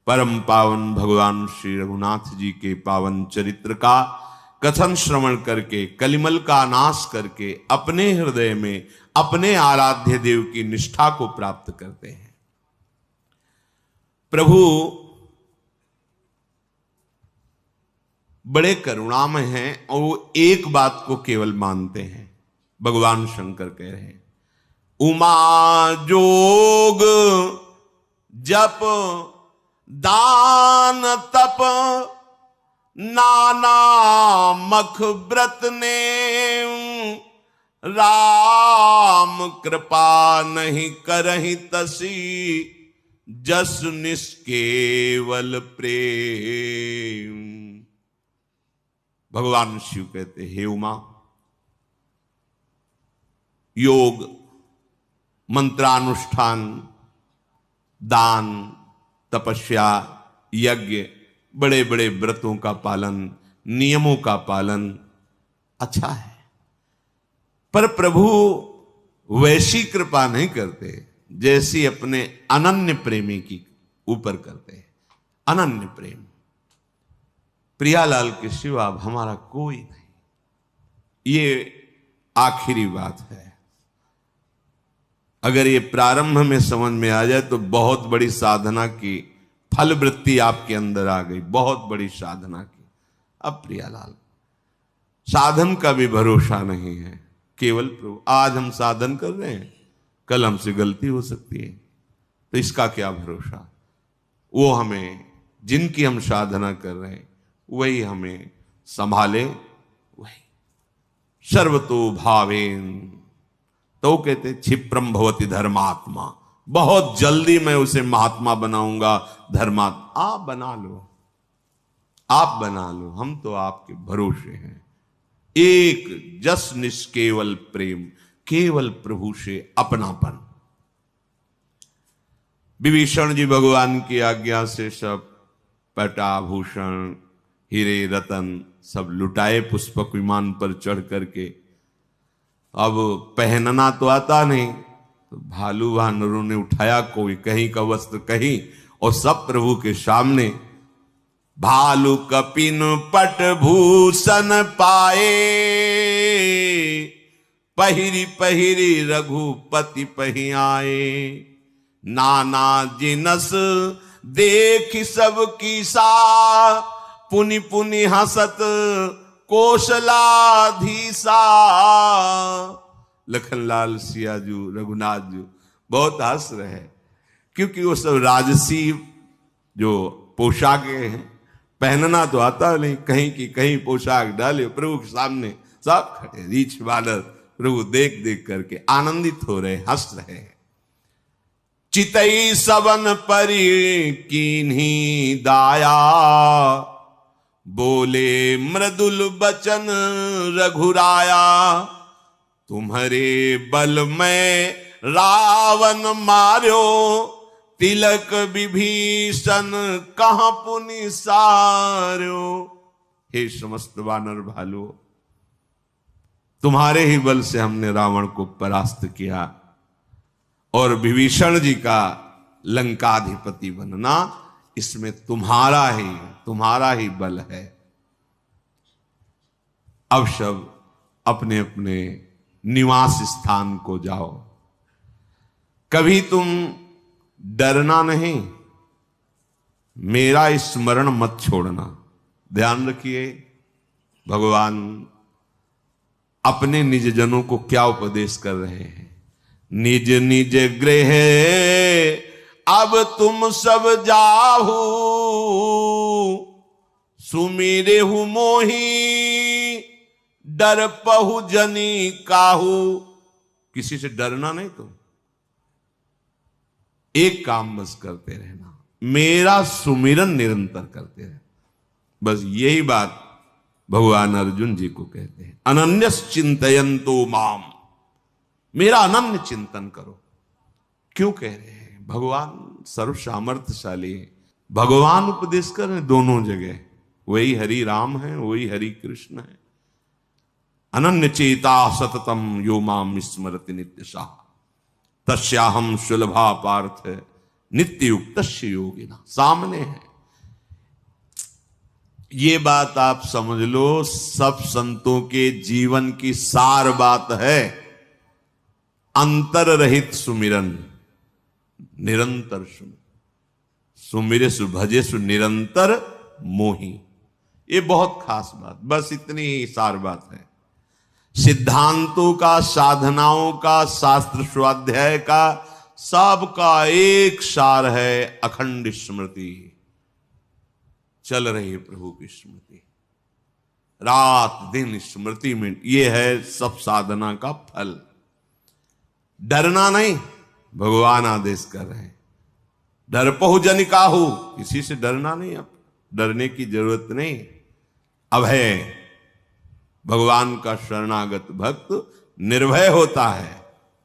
परम पावन भगवान श्री रघुनाथ जी के पावन चरित्र का कथन श्रवण करके कलिमल का नाश करके अपने हृदय में अपने आराध्य देव की निष्ठा को प्राप्त करते हैं। प्रभु बड़े करुणामय हैं और वो एक बात को केवल मानते हैं। भगवान शंकर कह रहे हैं, उमा जोग जप दान तप नाना मख व्रत ने, राम कृपा नहीं करहि तसी जस निष्केवल प्रेम। भगवान शिव कहते, हे उमा, योग, मंत्रानुष्ठान, दान, तपस्या, यज्ञ, बड़े बड़े व्रतों का पालन, नियमों का पालन अच्छा है, पर प्रभु वैसी कृपा नहीं करते जैसी अपने अनन्य प्रेमी की ऊपर करते हैं। अनन्य प्रेम, प्रियालाल के सिवा हमारा कोई नहीं, ये आखिरी बात है। अगर ये प्रारंभ में समझ में आ जाए तो बहुत बड़ी साधना की फल वृत्ति आपके अंदर आ गई, बहुत बड़ी साधना की। अब प्रियालाल, साधन का भी भरोसा नहीं है, केवल प्रभु। आज हम साधन कर रहे हैं, कल हमसे गलती हो सकती है, तो इसका क्या भरोसा। वो हमें, जिनकी हम साधना कर रहे हैं वही हमें संभाले, वही सर्वतो भावेन। तो कहते क्षिप्रम भवति धर्मात्मा, बहुत जल्दी मैं उसे महात्मा बनाऊंगा, धर्मात्मा। आप बना लो, आप बना लो, हम तो आपके भरोसे हैं। एक जस निष्केवल प्रेम, केवल प्रभु से अपनापन। विभीषण जी भगवान की आज्ञा से सब पटाभूषण, हीरे रतन सब लुटाए पुष्पक विमान पर चढ़ करके। अब पहनना तो आता नहीं, तो भालू वानरों ने उठाया कोई कहीं का वस्त्र कहीं, और सब प्रभु के सामने। भालू कपिन पट भूषण पाए, पहिरी पहिरी रघुपति पहि आए। नाना जिनस देख सब कीसा, पुनि पुनि हसत कौशलाधीसा। लखनलाल सियाजू, रघुनाथ जी बहुत हंस रहे हैं, क्योंकि वो सब राजसी जो पोशाकें हैं, पहनना तो आता नहीं, कहीं की कहीं पोशाक डाले प्रभु के सामने सब खड़े, रीछ बानर प्रभु देख देख करके आनंदित हो रहे, हंस रहे हैं। चितई सबन परि कीन्ही दाया, बोले मृदुल बचन रघुराया। तुम्हारे बल में रावण मार्यो, तिलक विभीषण कहां पुनि सार्यो। हे समस्त वानर भालू, तुम्हारे ही बल से हमने रावण को परास्त किया, और विभीषण जी का लंकाधिपति बनना इसमें तुम्हारा ही बल है। अब सब अपने अपने निवास स्थान को जाओ। कभी तुम डरना नहीं, मेरा स्मरण मत छोड़ना। ध्यान रखिए, भगवान अपने निज जनों को क्या उपदेश कर रहे हैं। निज निज गृह अब तुम सब जाहू, सुमिरे हु मोही डर पहु जनी काहू। किसी से डरना नहीं, तुम एक काम बस करते रहना, मेरा सुमिरन निरंतर करते रहना। बस यही बात भगवान अर्जुन जी को कहते हैं, अनन्यस चिंतयन्तो माम, मेरा अनन्य चिंतन करो। क्यों कह रहे हैं? भगवान सर्व सामर्थ्यशाली है, भगवान उपदेश कर रहे हैं दोनों जगह, वही हरि राम है, वही हरि कृष्ण है। अनन्य चेता सततम यो माम स्मरति नित्यशः, तस्याहम सुलभा पार्थ नित्य युक्त योगिना, सामने है। ये बात आप समझ लो, सब संतों के जीवन की सार बात है। अंतर रहित सुमिरन, निरंतर सुमिरे सुभजे सु निरंतर मोही। ये बहुत खास बात, बस इतनी ही सार बात है। सिद्धांतों का, साधनाओं का, शास्त्र स्वाध्याय का, सबका एक सार है, अखंड स्मृति। चल रही प्रभु की स्मृति, रात दिन स्मृति में, ये है सब साधना का फल। डरना नहीं, भगवान आदेश कर रहे हैं, डरपहु जन काहू, किसी से डरना नहीं, अब डरने की जरूरत नहीं। अभय, भगवान का शरणागत भक्त निर्भय होता है,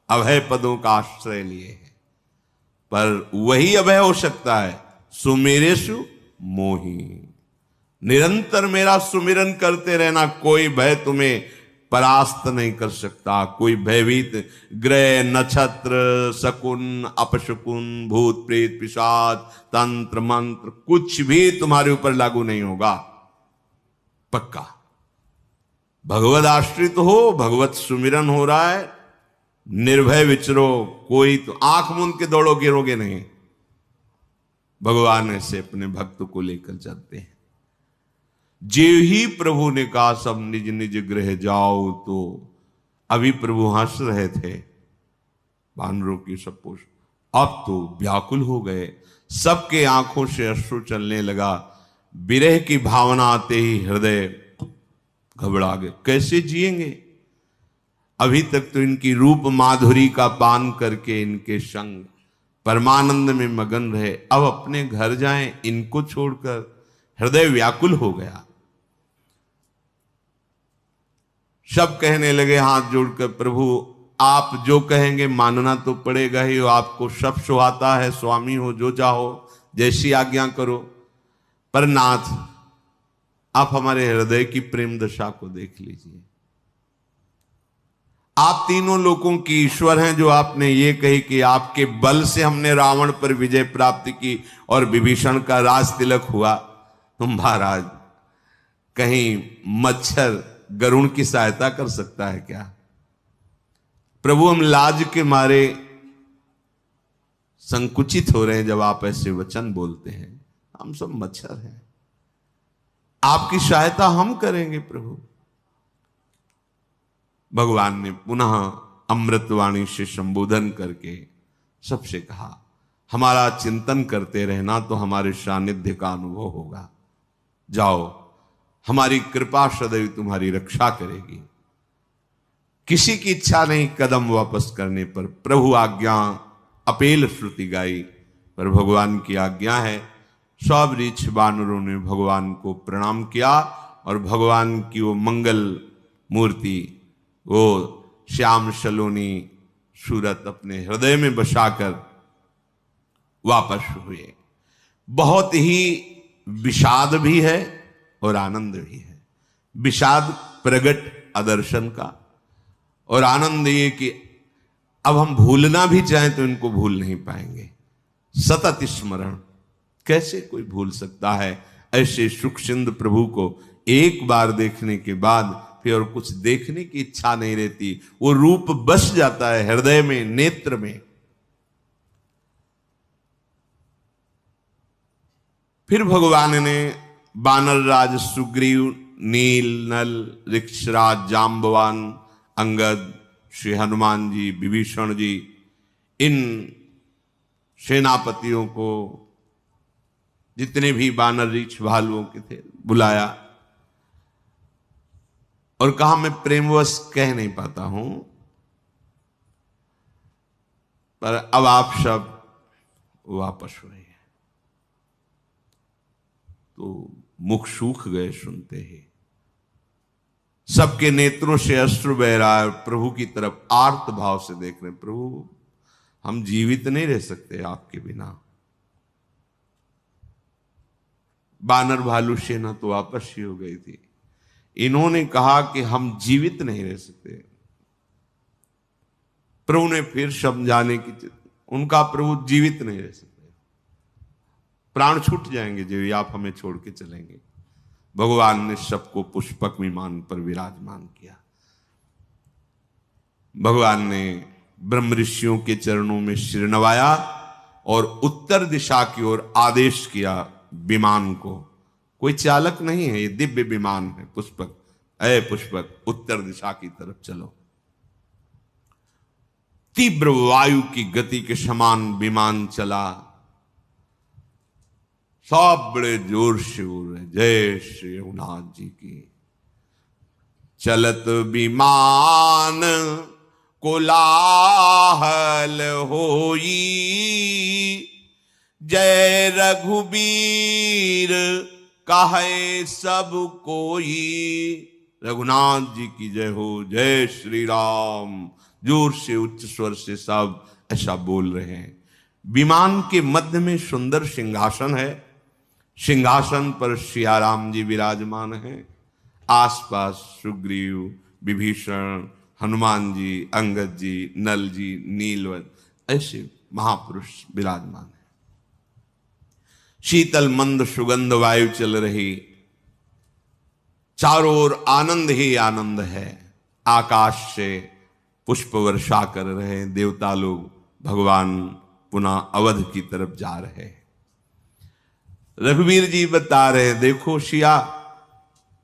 अभय पदों का आश्रय लिए है। पर वही अभय हो सकता है, सुमेरेशु मोही, निरंतर मेरा सुमिरन करते रहना, कोई भय तुम्हें परास्त नहीं कर सकता। कोई भयभीत ग्रह, नक्षत्र, शकुन, अपशकुन, भूत प्रेत, पिशाच, तंत्र मंत्र, कुछ भी तुम्हारे ऊपर लागू नहीं होगा, पक्का। भगवत आश्रित हो, भगवत सुमिरन हो रहा है, निर्भय विचरो, कोई तो आंख मूंद के दौड़ो, गिरोगे नहीं। भगवान ऐसे अपने भक्त को लेकर चलते हैं। जे ही प्रभु ने कहा सब निज निज गृह जाओ, तो अभी प्रभु हंस रहे थे, वानरों की सब पोष, अब तो व्याकुल हो गए, सबके आंखों से अश्रु चलने लगा। विरह की भावना आते ही हृदय घबरा गए, कैसे जिएंगे। अभी तक तो इनकी रूप माधुरी का पान करके इनके संग परमानंद में मगन रहे, अब अपने घर जाएं, इनको छोड़कर। हृदय व्याकुल हो गया। सब कहने लगे हाथ जोड़कर, प्रभु आप जो कहेंगे मानना तो पड़ेगा ही, आपको सब सुहाता है, स्वामी हो, जो चाहो जैसी आज्ञा करो। पर नाथ, आप हमारे हृदय की प्रेम दशा को देख लीजिए। आप तीनों लोगों की ईश्वर हैं, जो आपने ये कही कि आपके बल से हमने रावण पर विजय प्राप्त की और विभीषण का राज तिलक हुआ। तुम महाराज, कहीं मच्छर गरुण की सहायता कर सकता है क्या? प्रभु, हम लाज के मारे संकुचित हो रहे हैं जब आप ऐसे वचन बोलते हैं। हम सब मच्छर हैं, आपकी सहायता हम करेंगे प्रभु। भगवान ने पुनः अमृतवाणी से संबोधन करके सबसे कहा, हमारा चिंतन करते रहना तो हमारे सानिध्य का अनुभव होगा। जाओ, हमारी कृपा सदैव तुम्हारी रक्षा करेगी। किसी की इच्छा नहीं कदम वापस करने पर। प्रभु आज्ञा अपेल श्रुति गाई, पर भगवान की आज्ञा है। सब रीछ वानरों ने भगवान को प्रणाम किया और भगवान की वो मंगल मूर्ति, वो श्याम सलोनी सूरत अपने हृदय में बसाकर वापस हुए। बहुत ही विषाद भी है और आनंद भी है। विषाद प्रगट आदर्शन का, और आनंद ये कि अब हम भूलना भी चाहें तो इनको भूल नहीं पाएंगे। सतत स्मरण, कैसे कोई भूल सकता है ऐसे सुखसिंद प्रभु को एक बार देखने के बाद फिर और कुछ देखने की इच्छा नहीं रहती। वो रूप बस जाता है हृदय में, नेत्र में। फिर भगवान ने बानर राज सुग्रीव, नील नल, ऋक्षराज, जाम्बवान, अंगद, श्री हनुमान जी, विभीषण जी, इन सेनापतियों को, जितने भी बानर रीछ भालुओं के थे, बुलाया और कहा मैं प्रेमवश कह नहीं पाता हूं, पर अब आप सब वापस हुए हैं। तो मुख सूख गए सुनते ही। सबके नेत्रों से अश्रु बह रहा है, प्रभु की तरफ आर्त भाव से देख रहे हैं। प्रभु, हम जीवित नहीं रह सकते आपके बिना। बानर भालू सेना तो वापस ही हो गई थी। इन्होंने कहा कि हम जीवित नहीं रह सकते। प्रभु ने फिर समझाने की, उनका प्रभु जीवित नहीं रह सकते। प्राण छूट जाएंगे जो आप हमें छोड़ के चलेंगे। भगवान ने सबको पुष्पक विमान पर विराजमान किया। भगवान ने ब्रह्म ऋषियों के चरणों में सिर नवाया और उत्तर दिशा की ओर आदेश किया विमान को। कोई चालक नहीं है, ये दिव्य विमान है पुष्पक। अय पुष्पक, उत्तर दिशा की तरफ चलो। तीव्र वायु की गति के समान विमान चला। सब बड़े जोर से बोल रहे जय श्री रघुनाथ जी की। चलत विमान कोलाहल होई, जय रघुबीर कहे सब कोई। रघुनाथ जी की जय हो, जय श्री राम। जोर से उच्च स्वर से सब ऐसा बोल रहे हैं। विमान के मध्य में सुंदर सिंहासन है। सिंहासन पर सियाराम जी विराजमान हैं। आसपास सुग्रीव, विभीषण, हनुमान जी, अंगद जी, नल जी, नीलवत ऐसे महापुरुष विराजमान हैं। शीतल मंद सुगंध वायु चल रही, चारों ओर आनंद ही आनंद है। आकाश से पुष्प वर्षा कर रहे देवता लोग। भगवान पुनः अवध की तरफ जा रहे हैं। रघुवीर जी बता रहे, देखो सिया,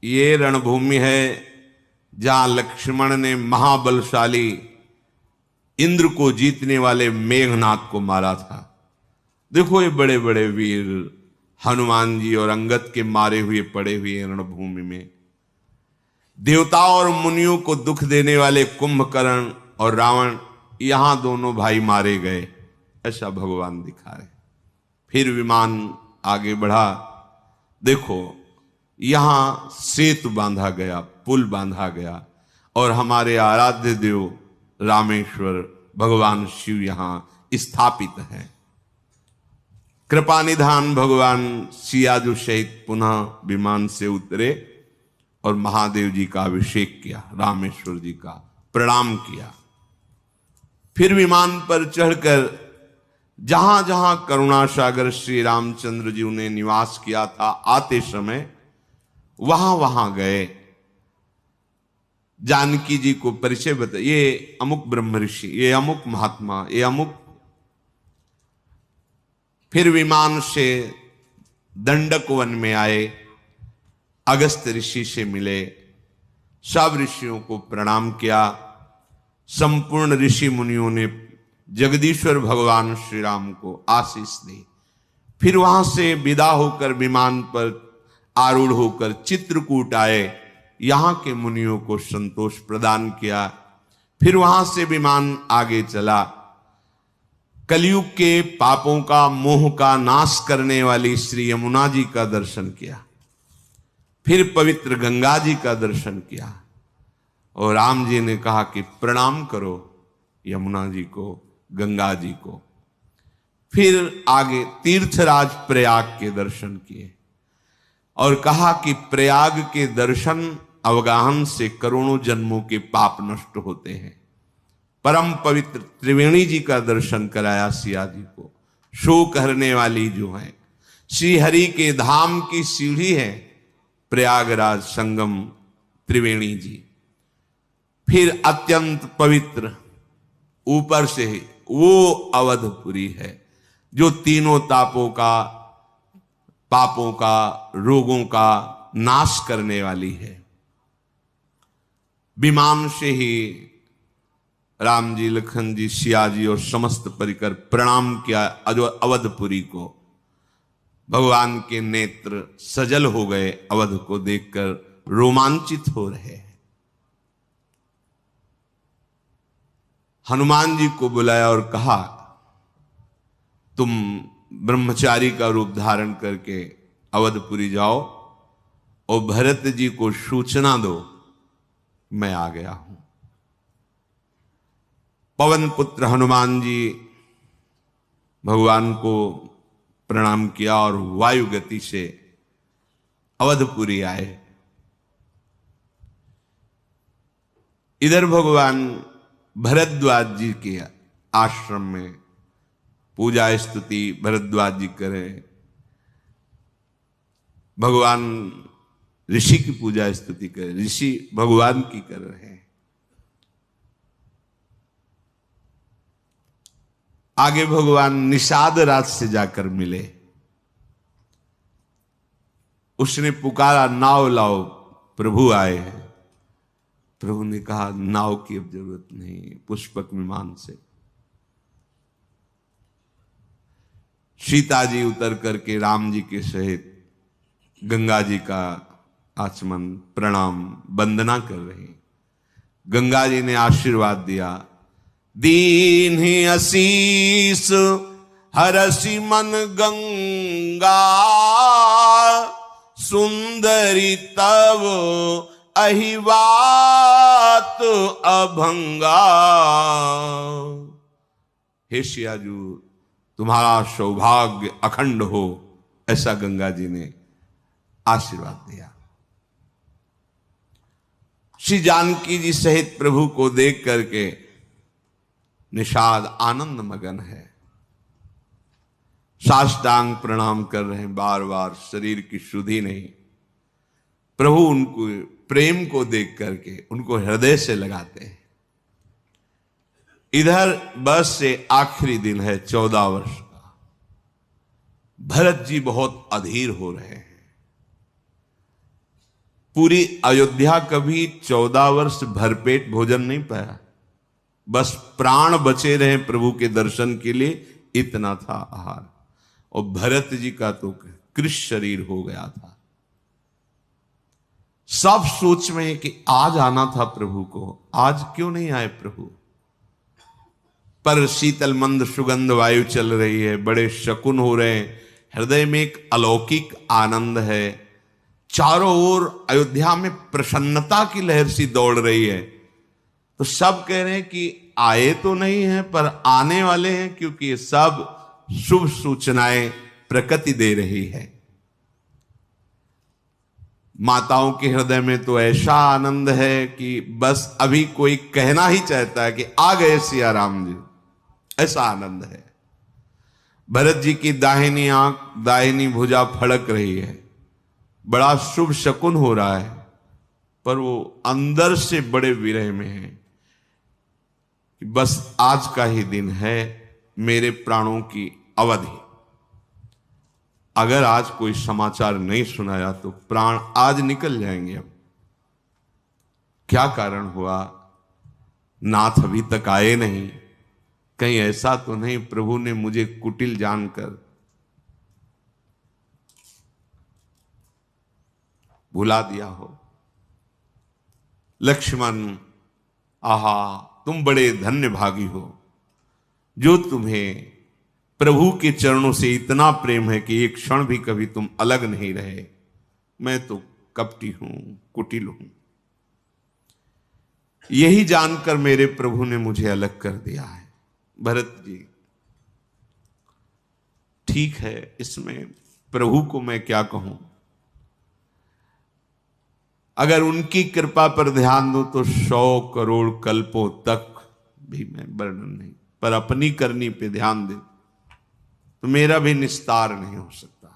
ये रणभूमि है जहां लक्ष्मण ने महाबलशाली इंद्र को जीतने वाले मेघनाथ को मारा था। देखो ये बड़े बड़े वीर हनुमान जी और अंगद के मारे हुए पड़े हुए रणभूमि में। देवताओं और मुनियों को दुख देने वाले कुंभकर्ण और रावण, यहां दोनों भाई मारे गए। ऐसा भगवान दिखा रहे। फिर विमान आगे बढ़ा। देखो यहां सेतु बांधा गया, पुल बांधा गया और हमारे आराध्य देव रामेश्वर भगवान शिव यहां स्थापित हैं। कृपा निधान भगवान सियाजु सहित पुनः विमान से उतरे और महादेव जी का अभिषेक किया, रामेश्वर जी का प्रणाम किया। फिर विमान पर चढ़कर जहां जहां करुणा सागर श्री रामचंद्र जी ने निवास किया था, आते समय वहां वहां गए। जानकी जी को परिचय बताया, ये अमुक ब्रह्म ऋषि, ये अमुक महात्मा, ये अमुक। फिर विमान से दंडक वन में आए, अगस्त ऋषि से मिले, सब ऋषियों को प्रणाम किया। संपूर्ण ऋषि मुनियों ने जगदीश्वर भगवान श्री राम को आशीष दी। फिर वहां से विदा होकर विमान पर आरूढ़ होकर चित्रकूट आए, यहां के मुनियों को संतोष प्रदान किया। फिर वहां से विमान आगे चला, कलयुग के पापों का, मोह का नाश करने वाली श्री यमुना जी का दर्शन किया। फिर पवित्र गंगा जी का दर्शन किया और राम जी ने कहा कि प्रणाम करो यमुना जी को, गंगा जी को। फिर आगे तीर्थराज प्रयाग के दर्शन किए और कहा कि प्रयाग के दर्शन अवगाहन से करोड़ों जन्मों के पाप नष्ट होते हैं। परम पवित्र त्रिवेणी जी का दर्शन कराया सिया जी को। शोक हरने वाली जो है श्री हरि के धाम की सीढ़ी है प्रयागराज संगम त्रिवेणी जी। फिर अत्यंत पवित्र ऊपर से ही वो अवधपुरी है जो तीनों तापों का, पापों का, रोगों का नाश करने वाली है। विमान से ही राम जी, लखन जी, सिया जी और समस्त परिकर प्रणाम किया अवधपुरी को। भगवान के नेत्र सजल हो गए, अवध को देखकर रोमांचित हो रहे हैं। हनुमान जी को बुलाया और कहा, तुम ब्रह्मचारी का रूप धारण करके अवधपुरी जाओ और भरत जी को सूचना दो, मैं आ गया हूं। पवन पुत्र हनुमान जी भगवान को प्रणाम किया और वायु गति से अवधपुरी आए। इधर भगवान भरद्वाज जी के आश्रम में पूजा स्तुति भरद्वाज जी करे, भगवान ऋषि की पूजा स्तुति कर, ऋषि भगवान की कर रहे हैं। आगे भगवान निषाद राज से जाकर मिले, उसने पुकारा नाव लाओ, प्रभु आए हैं। प्रभु ने कहा नाव की अब जरूरत नहीं, पुष्पक विमान से। सीता जी उतर करके राम जी के सहित गंगा जी का आचमन प्रणाम वंदना कर रही। गंगा जी ने आशीर्वाद दिया, दीन ही आशीष हरसि मन गंगा, सुंदरी तव अहिवात अभंगा। हे सियाजू, तुम्हारा सौभाग्य अखंड हो, ऐसा गंगा जी ने आशीर्वाद दिया। श्री जानकी जी सहित प्रभु को देख करके निषाद आनंद मगन है, साष्टांग प्रणाम कर रहे हैं बार बार, शरीर की शुद्धि नहीं। प्रभु उनको प्रेम को देख करके उनको हृदय से लगाते हैं। इधर बस से आखिरी दिन है 14 वर्ष का। भरत जी बहुत अधीर हो रहे हैं। पूरी अयोध्या कभी 14 वर्ष भरपेट भोजन नहीं पाया, बस प्राण बचे रहे प्रभु के दर्शन के लिए, इतना था आहार। और भरत जी का तो कृश शरीर हो गया था। सब सोच में है कि आज आना था प्रभु को, आज क्यों नहीं आए प्रभु। पर शीतल मंद सुगंध वायु चल रही है, बड़े शकुन हो रहे हैं, हृदय में एक अलौकिक आनंद है। चारों ओर अयोध्या में प्रसन्नता की लहर सी दौड़ रही है। तो सब कह रहे हैं कि आए तो नहीं है पर आने वाले हैं, क्योंकि ये सब शुभ सूचनाएं प्रकृति दे रही है। माताओं के हृदय में तो ऐसा आनंद है कि बस अभी कोई कहना ही चाहता है कि आ गए सिया राम जी, ऐसा आनंद है। भरत जी की दाहिनी आंख, दाहिनी भुजा फड़क रही है, बड़ा शुभ शकुन हो रहा है, पर वो अंदर से बड़े विरह में है कि बस आज का ही दिन है, मेरे प्राणों की अवधि। अगर आज कोई समाचार नहीं सुनाया तो प्राण आज निकल जाएंगे। अब क्या कारण हुआ, नाथ अभी तक आए नहीं, कहीं ऐसा तो नहीं प्रभु ने मुझे कुटिल जानकर भुला दिया हो। लक्ष्मण, आहा, तुम बड़े धन्य भागी हो जो तुम्हें प्रभु के चरणों से इतना प्रेम है कि एक क्षण भी कभी तुम अलग नहीं रहे। मैं तो कपटी हूं, कुटिल हूं। यही जानकर मेरे प्रभु ने मुझे अलग कर दिया है। भरत जी, ठीक है, इसमें प्रभु को मैं क्या कहूं। अगर उनकी कृपा पर ध्यान दूं तो 100 करोड़ कल्पों तक भी मैं वर्णन नहीं, पर अपनी करनी पे ध्यान दे तो मेरा भी निस्तार नहीं हो सकता।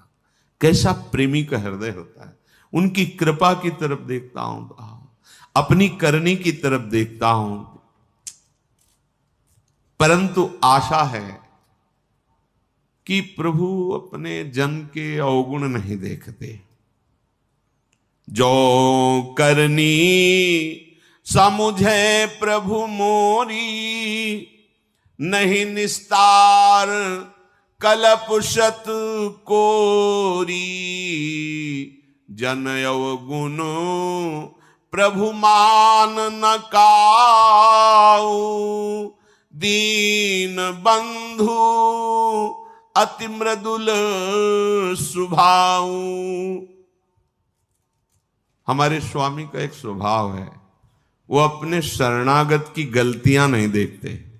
कैसा प्रेमी का हृदय होता है। उनकी कृपा की तरफ देखता हूं तो अपनी करनी की तरफ देखता हूं, परंतु आशा है कि प्रभु अपने जन के अवगुण नहीं देखते। जो करनी समुझे प्रभु मोरी, नहीं निस्तार कलप शत कोरी। जन अवगुण प्रभु मान न काऊ, दीन बंधु अति मृदुल स्वभाव। हमारे स्वामी का एक स्वभाव है, वो अपने शरणागत की गलतियां नहीं देखते।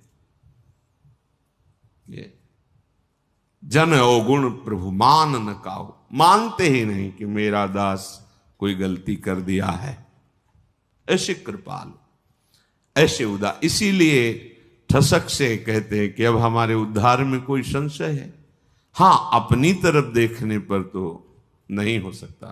जन अवगुण प्रभु मान न काऊ, मानते ही नहीं कि मेरा दास कोई गलती कर दिया है। ऐसे कृपालु, ऐसे उदार, इसीलिए ठसक से कहते हैं कि अब हमारे उद्धार में कोई संशय है। हां, अपनी तरफ देखने पर तो नहीं हो सकता।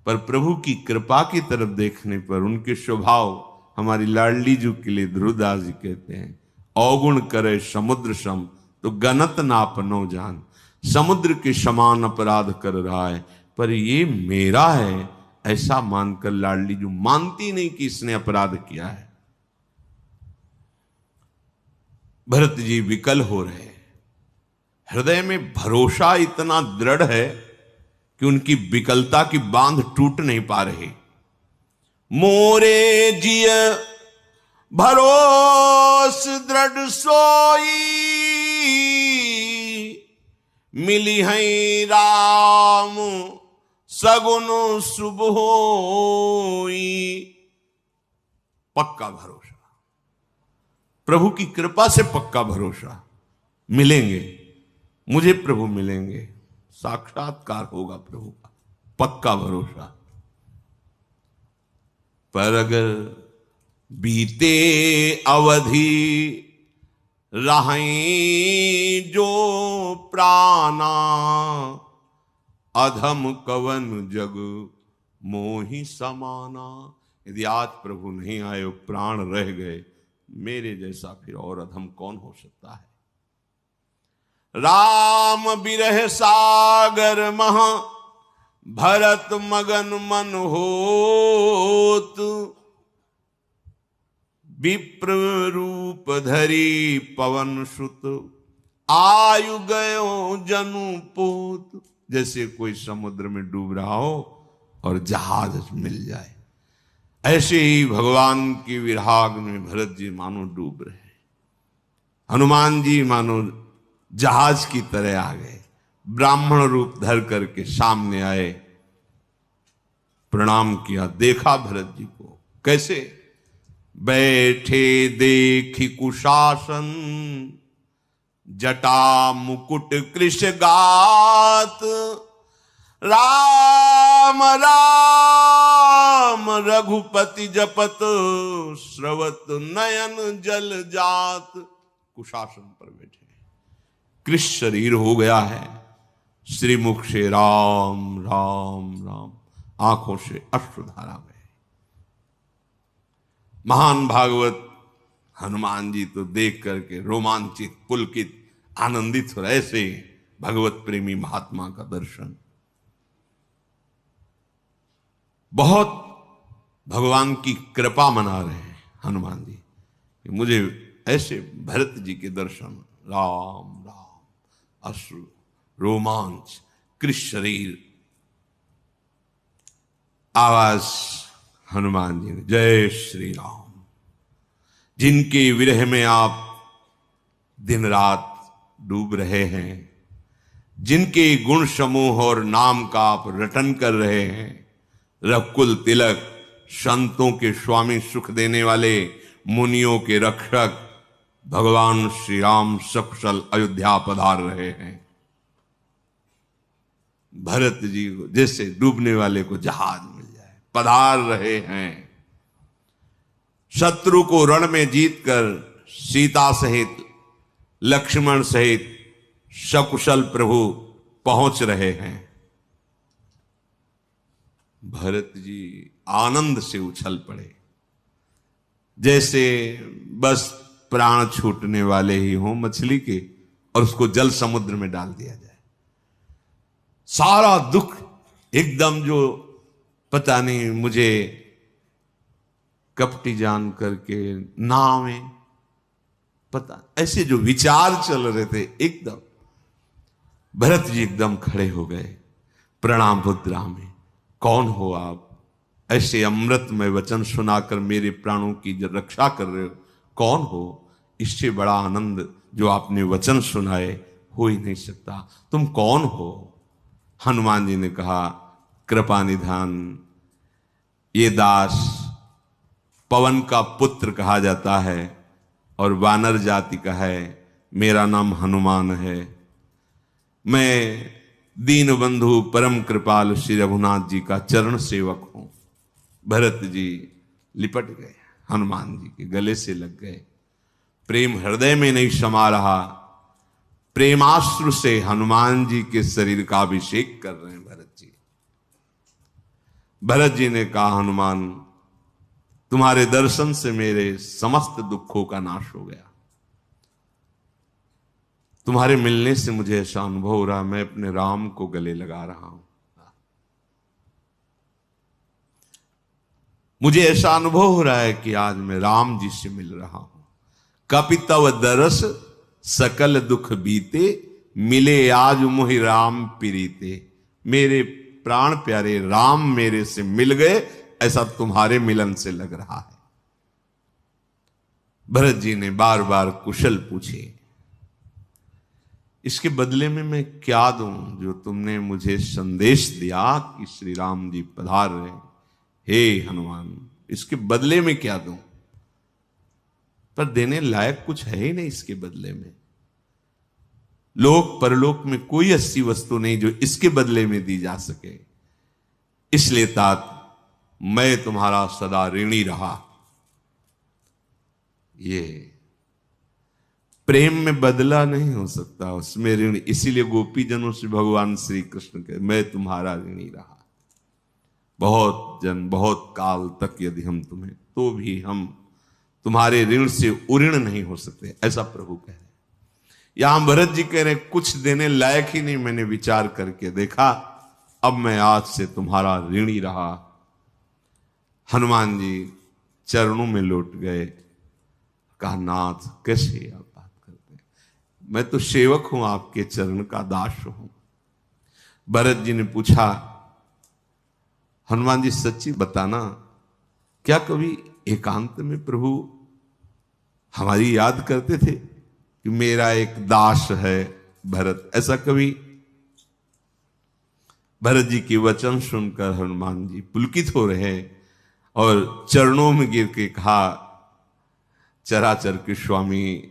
पर प्रभु की कृपा की तरफ देखने पर उनके स्वभाव, हमारी लाडली जी के लिए ध्रुवदास जी कहते हैं, अवगुण करे समुद्र सम तो गनत नापनो जान। समुद्र के समान अपराध कर रहा है, पर ये मेरा है ऐसा मानकर लाडली जी मानती नहीं कि इसने अपराध किया है। भरत जी विकल हो रहे, हृदय में भरोसा इतना दृढ़ है कि उनकी विकलता की बांध टूट नहीं पा रही। मोरे जिय भरोस दृढ़ सोई, मिली है राम सगुन शुभ होई। पक्का भरोसा, प्रभु की कृपा से पक्का भरोसा, मिलेंगे, मुझे प्रभु मिलेंगे, साक्षात्कार होगा प्रभु का, पक्का भरोसा। पर अगर बीते अवधि रहें जो प्राणा, अधम कवन जग मोहि समाना। यदि आज प्रभु नहीं आए, प्राण रह गए, मेरे जैसा फिर और अधम कौन हो सकता है। राम बिरह सागर महा भरत मगन मन होत, विप्र रूप धरी पवन सुत, आयु गयो जनु पोत। जैसे कोई समुद्र में डूब रहा हो और जहाज मिल जाए, ऐसे ही भगवान की विराग में भरत जी मानो डूब रहे, हनुमान जी मानो जहाज की तरह आ गए, ब्राह्मण रूप धर करके सामने आए, प्रणाम किया, देखा भरत जी को कैसे बैठे देखी कुशासन, जटा मुकुट कृष गात, राम राम रघुपति जपत, स्रवत नयन जल जात। कुशासन पर बैठे, कृष शरीर हो गया है, श्रीमुख से राम राम राम, आंखों से अश्रुधारा बहे। महान भागवत हनुमान जी तो देख करके रोमांचित, पुलकित, आनंदित हो रहे, ऐसे भगवत प्रेमी महात्मा का दर्शन। बहुत भगवान की कृपा मना रहे हैं हनुमान जी कि मुझे ऐसे भरत जी के दर्शन, राम राम, अश्रु, रोमांच, कृष शरीर। आवाज हनुमान जी ने, जय श्री राम। जिनके विरह में आप दिन रात डूब रहे हैं, जिनके गुण समूह और नाम का आप रटन कर रहे हैं, रघुकुल तिलक, संतों के स्वामी, सुख देने वाले, मुनियों के रक्षक भगवान श्री राम सकुशल अयोध्या पधार रहे हैं। भरत जी को जैसे डूबने वाले को जहाज मिल जाए, पधार रहे हैं। शत्रु को रण में जीतकर सीता सहित, लक्ष्मण सहित सकुशल प्रभु पहुंच रहे हैं। भरत जी आनंद से उछल पड़े, जैसे बस प्राण छूटने वाले ही हों मछली के और उसको जल समुद्र में डाल दिया जाए। सारा दुख एकदम, जो पता नहीं मुझे कपटी जान करके नाव में, पता ऐसे जो विचार चल रहे थे, एकदम भरत जी एकदम खड़े हो गए प्रणाम मुद्रा में। कौन हो आप? ऐसे अमृतमय वचन सुनाकर मेरे प्राणों की जो रक्षा कर रहे हो, कौन हो? इससे बड़ा आनंद जो आपने वचन सुनाए हो ही नहीं सकता। तुम कौन हो? हनुमान जी ने कहा, कृपा निधान, ये दास पवन का पुत्र कहा जाता है और वानर जाति का है, मेरा नाम हनुमान है। मैं दीन बंधु परम कृपाल श्री रघुनाथ जी का चरण सेवक हूं। भरत जी लिपट गए, हनुमान जी के गले से लग गए। प्रेम हृदय में नहीं समा रहा, प्रेमाश्रु से हनुमान जी के शरीर का अभिषेक कर रहे हैं भरत जी। भरत जी ने कहा, हनुमान तुम्हारे दर्शन से मेरे समस्त दुखों का नाश हो गया। तुम्हारे मिलने से मुझे ऐसा अनुभव हो रहा, मैं अपने राम को गले लगा रहा हूं। मुझे ऐसा अनुभव हो रहा है कि आज मैं राम जी से मिल रहा हूं। कपितव दरस सकल दुख बीते, मिले आज मुहि राम प्रीते। मेरे प्राण प्यारे राम मेरे से मिल गए, ऐसा तुम्हारे मिलन से लग रहा है। भरत जी ने बार बार कुशल पूछे, इसके बदले में मैं क्या दूं जो तुमने मुझे संदेश दिया कि श्री राम जी पधार रहे। हे हनुमान, इसके बदले में क्या दूं? पर देने लायक कुछ है ही नहीं इसके बदले में। लोक परलोक में कोई ऐसी वस्तु नहीं जो इसके बदले में दी जा सके। इसलिए तात मैं तुम्हारा सदा ऋणी रहा। ये प्रेम में बदला नहीं हो सकता, उसमें ऋण। इसीलिए गोपी जनों से भगवान श्री कृष्ण के, मैं तुम्हारा ऋणी रहा। बहुत जन बहुत काल तक यदि हम तुम्हें, तो भी हम तुम्हारे ऋण से उऋण नहीं हो सकते, ऐसा प्रभु कह रहे। यहां भरत जी कह रहे कुछ देने लायक ही नहीं, मैंने विचार करके देखा, अब मैं आज से तुम्हारा ऋणी रहा। हनुमान जी चरणों में लौट गए। कहा, नाथ कैसे आप बात करते हैं, मैं तो सेवक हूं, आपके चरण का दास हूं। भरत जी ने पूछा, हनुमान जी सच्ची बताना, क्या कभी एकांत में प्रभु हमारी याद करते थे कि मेरा एक दास है भरत? ऐसा कभी? भरत जी के वचन सुनकर हनुमान जी पुलकित हो रहे और चरणों में गिर के कहा, चराचर के स्वामी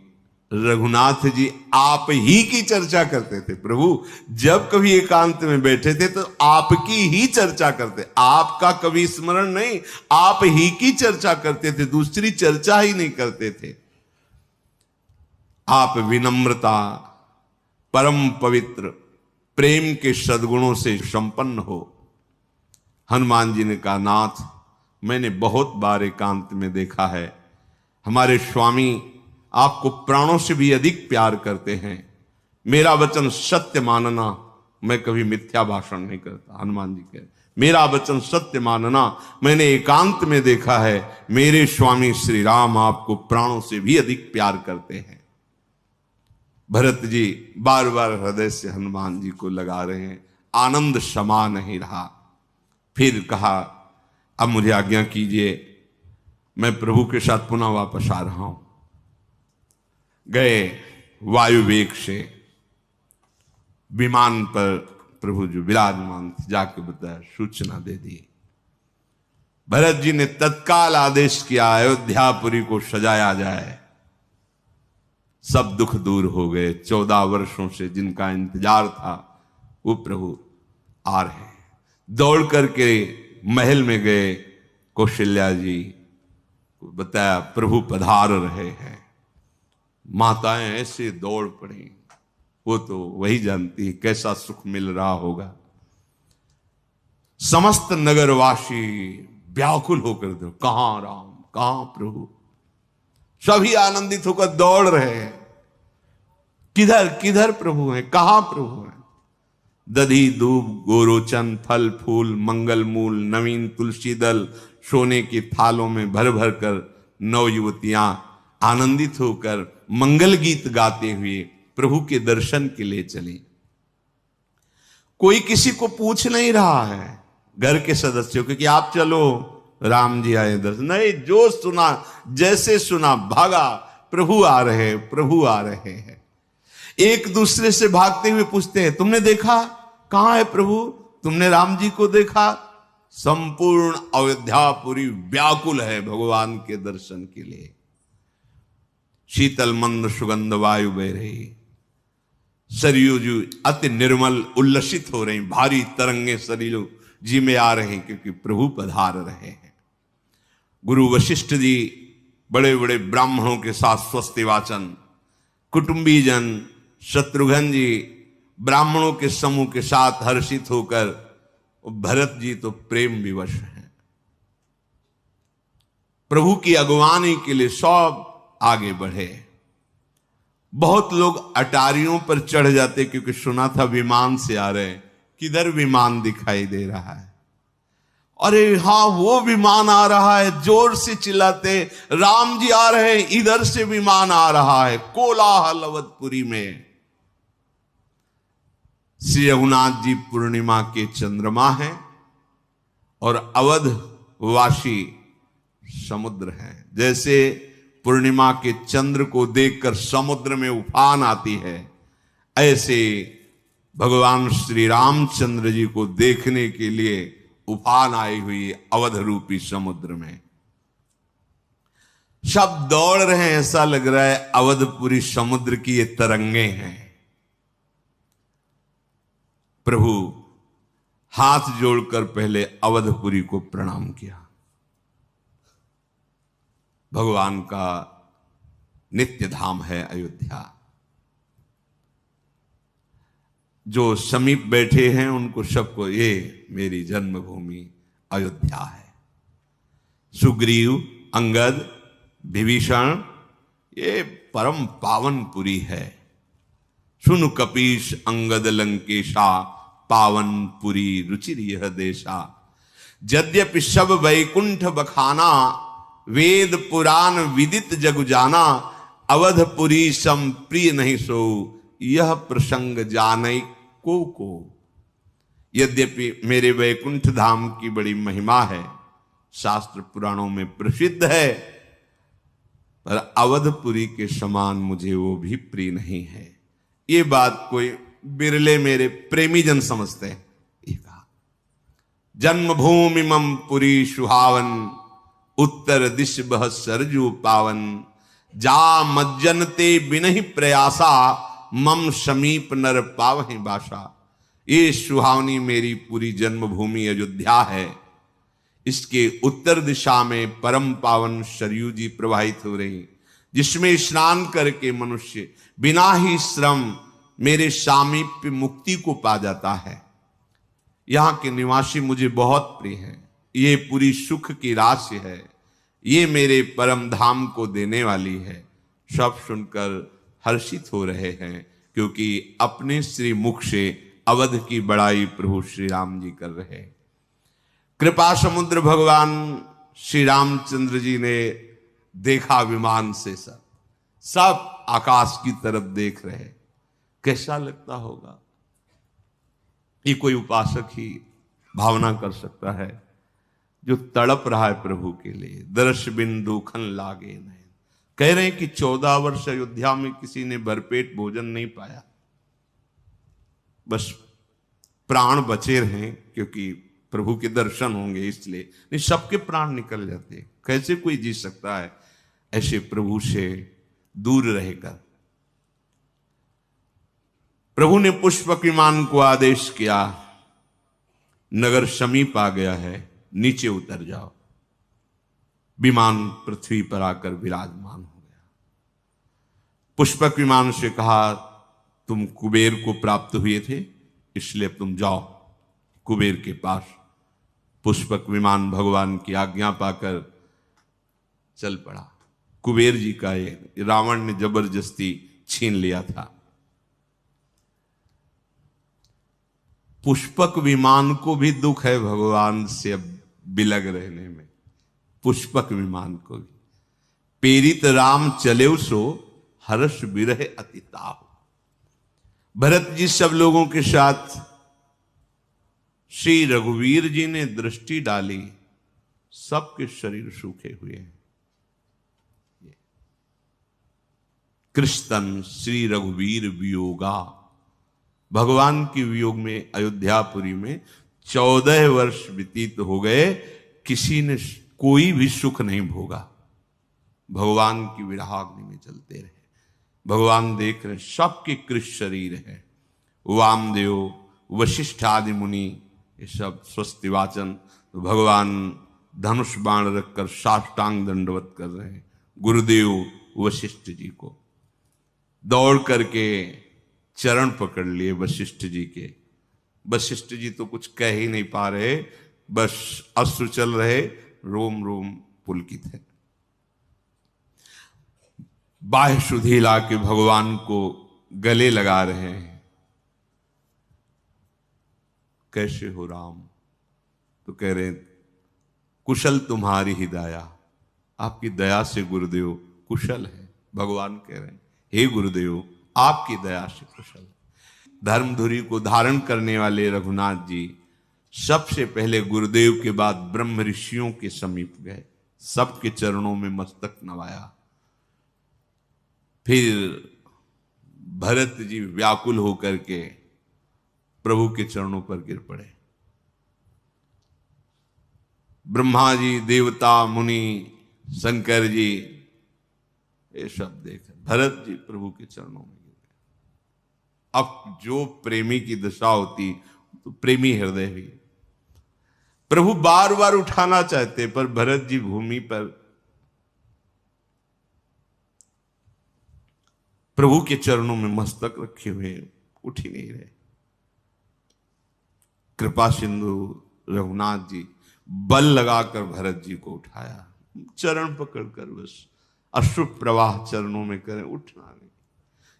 रघुनाथ जी आप ही की चर्चा करते थे प्रभु। जब कभी एकांत में बैठे थे तो आपकी ही चर्चा करते, आपका कभी स्मरण नहीं, आप ही की चर्चा करते थे, दूसरी चर्चा ही नहीं करते थे। आप विनम्रता, परम पवित्र, प्रेम के सद्गुणों से संपन्न हो। हनुमान जी ने कहा, नाथ मैंने बहुत बार एकांत में देखा है, हमारे स्वामी आपको प्राणों से भी अधिक प्यार करते हैं। मेरा वचन सत्य मानना, मैं कभी मिथ्या भाषण नहीं करता। हनुमान जी कह रहे, मेरा वचन सत्य मानना, मैंने एकांत में देखा है, मेरे स्वामी श्री राम आपको प्राणों से भी अधिक प्यार करते हैं। भरत जी बार बार हृदय से हनुमान जी को लगा रहे हैं, आनंद क्षमा नहीं रहा। फिर कहा, अब मुझे आज्ञा कीजिए, मैं प्रभु के साथ पुनः वापस आ रहा हूं। गए वायु वेग से विमान पर प्रभु जो विराजमान थे, जाके बताया, सूचना दे दी। भरत जी ने तत्काल आदेश किया, अयोध्यापुरी को सजाया जाए। सब दुख दूर हो गए। 14 वर्षों से जिनका इंतजार था वो प्रभु आ रहे हैं। दौड़ करके महल में गए, कौशल्या जी को बताया प्रभु पधार रहे हैं। माताएं ऐसे दौड़ पड़ी, वो तो वही जानती है कैसा सुख मिल रहा होगा। समस्त नगरवासी व्याकुल होकर दो, कहां राम, कहां प्रभु। सभी आनंदित होकर दौड़ रहे हैं, किधर किधर प्रभु हैं, कहां प्रभु हैं। दधी दूब गोरोचन, फल फूल, मंगल मूल, नवीन तुलसी दल सोने की थालों में भर भर कर नौ युवतियां आनंदित होकर मंगल गीत गाते हुए प्रभु के दर्शन के लिए चली। कोई किसी को पूछ नहीं रहा है घर के सदस्यों को कि आप चलो, राम जी आए दर्शन। नहीं, जो सुना जैसे सुना भागा, प्रभु आ रहे हैं, प्रभु आ रहे हैं। एक दूसरे से भागते हुए पूछते हैं, तुमने देखा, कहां है प्रभु, तुमने राम जी को देखा। संपूर्ण अयोध्यापुरी व्याकुल है भगवान के दर्शन के लिए। शीतल मंद सुगंध वायु बह रही, सरयू जी अति निर्मल उल्लसित हो रही, भारी तरंगे सरयू जी में आ रहे हैं क्योंकि प्रभु पधार रहे हैं। गुरु वशिष्ठ जी बड़े बड़े ब्राह्मणों के साथ स्वस्ति वाचन, कुटुंबी जन शत्रुघ्न जी ब्राह्मणों के समूह के साथ हर्षित होकर भरत जी तो प्रेम विवश हैं, प्रभु की अगवानी के लिए सब आगे बढ़े। बहुत लोग अटारियों पर चढ़ जाते क्योंकि सुना था विमान से आ रहे, किधर विमान दिखाई दे रहा है, अरे हाँ वो विमान आ रहा है, जोर से चिल्लाते राम जी आ रहे हैं, इधर से विमान आ रहा है। कोलाहल अवधपुरी में। श्री रघुनाथ जी पूर्णिमा के चंद्रमा हैं और अवध वासी समुद्र हैं। जैसे पूर्णिमा के चंद्र को देखकर समुद्र में उफान आती है, ऐसे भगवान श्री रामचंद्र जी को देखने के लिए उफान आई हुई अवध रूपी समुद्र में। सब दौड़ रहे हैं, ऐसा लग रहा है अवधपुरी समुद्र की ये तरंगे हैं। प्रभु हाथ जोड़कर पहले अवधपुरी को प्रणाम किया। भगवान का नित्य धाम है अयोध्या। जो समीप बैठे हैं उनको सबको ये मेरी जन्मभूमि अयोध्या है। सुग्रीव, अंगद, विभीषण, ये परम पावनपुरी है। सुन कपीश अंगद लंकेशा, पावनपुरी रुचिर यह देशा। यद्यपि सब वैकुंठ बखाना, वेद पुराण विदित जग जाना। अवधपुरी सम प्रिय नहीं सो, यह प्रसंग जानई को। यद्यपि मेरे वैकुंठ धाम की बड़ी महिमा है, शास्त्र पुराणों में प्रसिद्ध है, पर अवधपुरी के समान मुझे वो भी प्रिय नहीं है। ये बात कोई बिरले मेरे प्रेमी जन समझते हैं। ये कहा जन्मभूमि मम पुरी सुहावन, उत्तर दिश बह सरजू पावन। जा मज्जनते बिनहि प्रयासा, मम समीप नर पावहि बासा। ये सुहावनी मेरी पूरी जन्मभूमि अयोध्या है। इसके उत्तर दिशा में परम पावन सरयू जी प्रवाहित हो रही, जिसमें स्नान करके मनुष्य बिना ही श्रम मेरे सामीप्य मुक्ति को पा जाता है। यहाँ के निवासी मुझे बहुत प्रिय हैं। ये पूरी सुख की राशि है, ये मेरे परम धाम को देने वाली है। सब सुनकर हर्षित हो रहे हैं, क्योंकि अपने श्री मुख से अवध की बड़ाई प्रभु श्री राम जी कर रहे हैं। कृपा समुद्र भगवान श्री रामचंद्र जी ने देखा विमान से, सब आकाश की तरफ देख रहे। कैसा लगता होगा? ये कोई उपासक ही भावना कर सकता है, जो तड़प रहा है प्रभु के लिए। दर्श बिन दुखन लागे नहीं। कह रहे हैं कि 14 वर्ष अयोध्या में किसी ने भरपेट भोजन नहीं पाया, बस प्राण बचे रहे क्योंकि प्रभु के दर्शन होंगे, इसलिए नहीं सबके प्राण निकल जाते। कैसे कोई जी सकता है ऐसे प्रभु से दूर रहकर? प्रभु ने पुष्पक विमान को आदेश किया, नगर समीप आ गया है, नीचे उतर जाओ। विमान पृथ्वी पर आकर विराजमान हो गया। पुष्पक विमान से कहा, तुम कुबेर को प्राप्त हुए थे, इसलिए तुम जाओ कुबेर के पास। पुष्पक विमान भगवान की आज्ञा पाकर चल पड़ा। कुबेर जी का ये रावण ने जबरदस्ती छीन लिया था। पुष्पक विमान को भी दुख है भगवान से अब बिलग रहने में। पुष्पक विमान को भी पेरित राम चले सो, हर्ष बिरह अतिताहु। भरत जी सब लोगों के साथ, श्री रघुवीर जी ने दृष्टि डाली, सबके शरीर सूखे हुए हैं। कृष्णन श्री रघुवीर वियोगा। भगवान की वियोग में अयोध्यापुरी में 14 वर्ष व्यतीत हो गए, किसी ने कोई भी सुख नहीं भोगा। भगवान की विरहाग्नि में चलते रहे। भगवान देख रहे, सबके कृष्ण शरीर है। वामदेव, वशिष्ठ आदि मुनि, ये सब स्वस्ति वाचन। तो भगवान धनुष बाण रखकर साष्टांग दंडवत कर रहे हैं गुरुदेव वशिष्ठ जी को। दौड़ करके चरण पकड़ लिए वशिष्ठ जी के, वशिष्ठ जी तो कुछ कह ही नहीं पा रहे, बस अश्रु चल रहे, रोम रोम पुलकित है। बाह्य शुद्धि ला के भगवान को गले लगा रहे हैं। कैसे हो राम? तो कह रहे कुशल तुम्हारी ही दया, आपकी दया से गुरुदेव कुशल है। भगवान कह रहे हैं हे गुरुदेव आपकी दया से कुशल। धर्मधुरी को धारण करने वाले रघुनाथ जी सबसे पहले गुरुदेव के बाद ब्रह्म ऋषियों के समीप गए, सबके चरणों में मस्तक नवाया। फिर भरत जी व्याकुल होकर के प्रभु के चरणों पर गिर पड़े। ब्रह्मा जी, देवता, मुनि, शंकर जी, ये सब देख भरत जी प्रभु के चरणों में गिर गए। अब जो प्रेमी की दशा होती तो प्रेमी हृदय हुई। प्रभु बार बार उठाना चाहते पर भरत जी भूमि पर प्रभु के चरणों में मस्तक रखे हुए उठ ही नहीं रहे। कृपा सिंधु रघुनाथ जी बल लगाकर भरत जी को उठाया, चरण पकड़कर बस अश्रु प्रवाह चरणों में करें, उठना नहीं।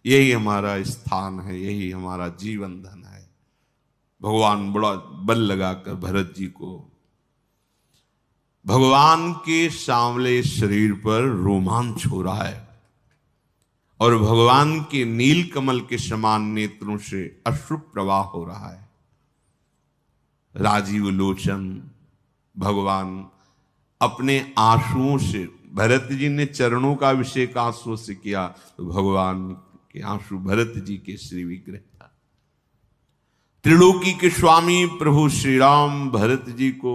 यही हमारा स्थान है, यही हमारा जीवन धन है। भगवान बड़ा बल लगाकर भरत जी को, भगवान के सांवले शरीर पर रोमांच हो रहा है और भगवान के नील कमल के समान नेत्रों से अश्रु प्रवाह हो रहा है। राजीव लोचन भगवान अपने आंसुओं से, भरत जी ने चरणों का अभिषेक आंसुओं से किया तो भगवान के आंसू भरत जी के श्री विग्रह था। त्रिलोकी के स्वामी प्रभु श्री राम भरत जी को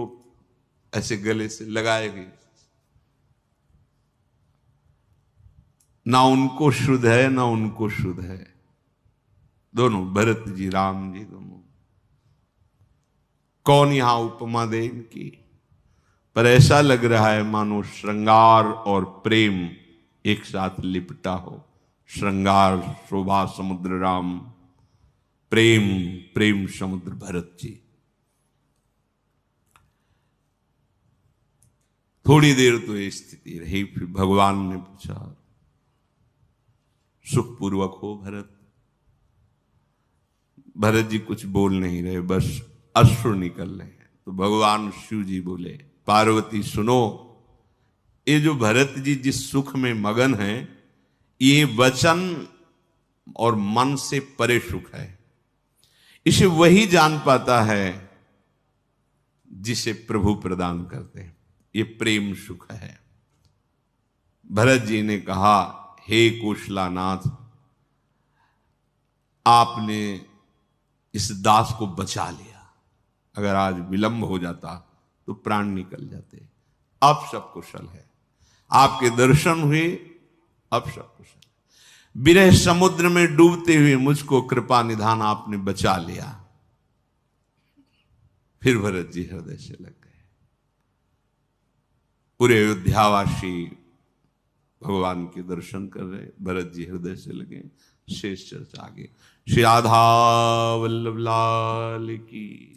ऐसे गले से लगाए गए। ना उनको शुद्ध है ना उनको शुद्ध है, दोनों भरत जी राम जी दोनों। कौन यहां उपमा दे इनकी, पर ऐसा लग रहा है मानो श्रृंगार और प्रेम एक साथ लिपटा हो। श्रृंगार शोभा समुद्र राम, प्रेम प्रेम समुद्र भरत जी। थोड़ी देर तो ये स्थिति रही, फिर भगवान ने पूछा सुखपूर्वक हो भरत? भरत जी कुछ बोल नहीं रहे, बस अश्रु निकल रहे हैं। तो भगवान शिव जी बोले पार्वती सुनो, ये जो भरत जी जिस सुख में मगन है ये वचन और मन से परे सुख है। इसे वही जान पाता है जिसे प्रभु प्रदान करते हैं, ये प्रेम सुख है। भरत जी ने कहा हे कौशलानाथ, आपने इस दास को बचा लिया, अगर आज विलंब हो जाता तो प्राण निकल जाते। अब सब कुशल है, आपके दर्शन हुए, अब सब कुशल। विरह समुद्र में डूबते हुए मुझको कृपा निधान आपने बचा लिया। फिर भरत जी हृदय से लग गए। पूरे अयोध्यावासी भगवान के दर्शन कर रहे, भरत जी हृदय से लगे। शेष चर्चा आगे। श्री राधा वल्लभ लाल की।